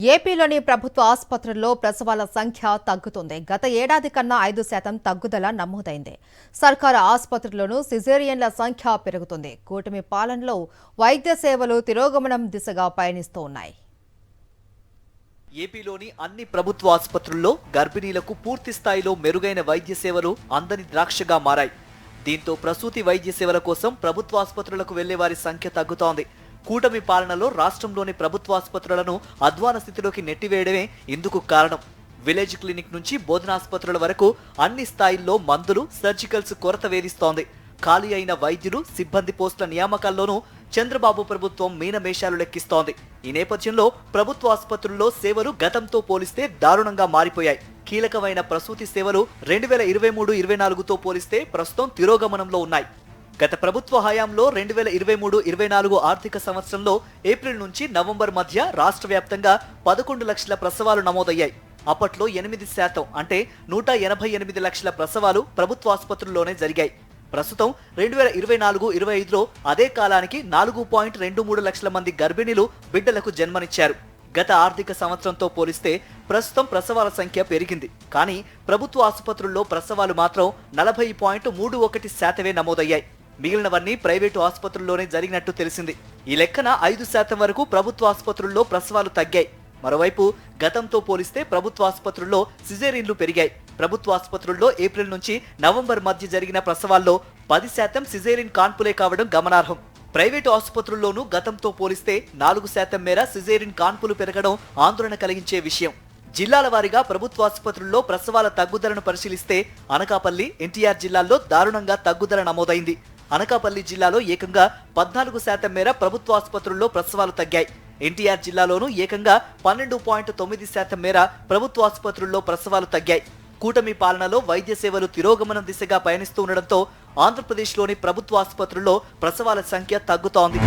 ఏపీలోని ప్రభుత్వ ఆసుపత్రుల్లో ప్రసవాల సంఖ్య తగ్గుతుంది. గత ఏడాది కన్నా 5% తగ్గుదల నమోదైంది. సర్కారు ఆసుపత్రుల్లోనూ సిజేరియన్ల సంఖ్య పెరుగుతుంది. కూటమి పాలనలో వైద్య సేవలు తిరోగమనం దిశగా పయనిస్తూ ఉన్నాయి. ఏపీలోని అన్ని ప్రభుత్వ ఆసుపత్రుల్లో గర్భిణీలకు పూర్తి స్థాయిలో మెరుగైన వైద్య సేవలు అందని ద్రాక్షగా మారాయి. దీంతో ప్రసూతి వైద్య సేవల కోసం ప్రభుత్వ ఆసుపత్రులకు వెళ్లే వారి సంఖ్య తగ్గుతోంది. కూటమి పాలనలో రాష్ట్రంలోని ప్రభుత్వ ఆసుపత్రులను అధ్వాన స్థితిలోకి నెట్టివేయడమే ఇందుకు కారణం. విలేజ్ క్లినిక్ నుంచి బోధనాసుపత్రుల వరకు అన్ని స్థాయిల్లో మందులు, సర్జికల్స్ కొరత వేధిస్తోంది. ఖాళీ అయిన వైద్యులు, సిబ్బంది పోస్టుల నియామకాల్లోనూ చంద్రబాబు ప్రభుత్వం మీనమేషాలు లెక్కిస్తోంది. ఈ నేపథ్యంలో ప్రభుత్వ ఆసుపత్రుల్లో సేవలు గతంతో పోలిస్తే దారుణంగా మారిపోయాయి. కీలకమైన ప్రసూతి సేవలు 2023-24తో పోలిస్తే ప్రస్తుతం తిరోగమనంలో ఉన్నాయి. గత ప్రభుత్వ హయాంలో 2023-24 ఆర్థిక సంవత్సరంలో ఏప్రిల్ నుంచి నవంబర్ మధ్య రాష్ట్ర వ్యాప్తంగా 11 లక్షల ప్రసవాలు నమోదయ్యాయి. అప్పట్లో 8% అంటే 188 లక్షల ప్రసవాలు ప్రభుత్వ ఆసుపత్రుల్లోనే జరిగాయి. ప్రస్తుతం 2024-25లో అదే కాలానికి 4.23 లక్షల మంది గర్భిణీలు బిడ్డలకు జన్మనిచ్చారు. గత ఆర్థిక సంవత్సరంతో పోలిస్తే ప్రస్తుతం ప్రసవాల సంఖ్య పెరిగింది. కానీ ప్రభుత్వ ఆసుపత్రుల్లో ప్రసవాలు మాత్రం 40.31% నమోదయ్యాయి. మిగిలినవన్నీ ప్రైవేటు ఆసుపత్రుల్లోనే జరిగినట్టు తెలిసింది. ఈ లెక్కన 5% వరకు ప్రభుత్వ ఆసుపత్రుల్లో ప్రసవాలు తగ్గాయి. మరోవైపు గతంతో పోలిస్తే ప్రభుత్వ ఆసుపత్రుల్లో సిజేరియన్లు పెరిగాయి. ప్రభుత్వ ఆసుపత్రుల్లో ఏప్రిల్ నుంచి నవంబర్ మధ్య జరిగిన ప్రసవాల్లో 10% సిజేరియన్ కాన్పులే కావడం గమనార్హం. ప్రైవేటు ఆసుపత్రుల్లోనూ గతంతో పోలిస్తే 4% మేర సిజేరియన్ కాన్పులు పెరగడం ఆందోళన కలిగించే విషయం. జిల్లాల వారీగా ప్రభుత్వ ఆసుపత్రుల్లో ప్రసవాల తగ్గుదలను పరిశీలిస్తే అనకాపల్లి, ఎన్టీఆర్ జిల్లాల్లో దారుణంగా తగ్గుదల నమోదైంది. అనకాపల్లి జిల్లాలో ఏకంగా 14% మేర ప్రభుత్వ ఆసుపత్రుల్లో ప్రసవాలు తగ్గాయి. ఎన్టీఆర్ జిల్లాలోనూ ఏకంగా 12.9% మేర ప్రభుత్వ ఆసుపత్రుల్లో ప్రసవాలు తగ్గాయి. కూటమి పాలనలో వైద్య సేవలు తిరోగమనం దిశగా పయనిస్తూ ఉండడంతో ఆంధ్రప్రదేశ్లోని ప్రభుత్వ ఆసుపత్రుల్లో ప్రసవాల సంఖ్య తగ్గుతోంది.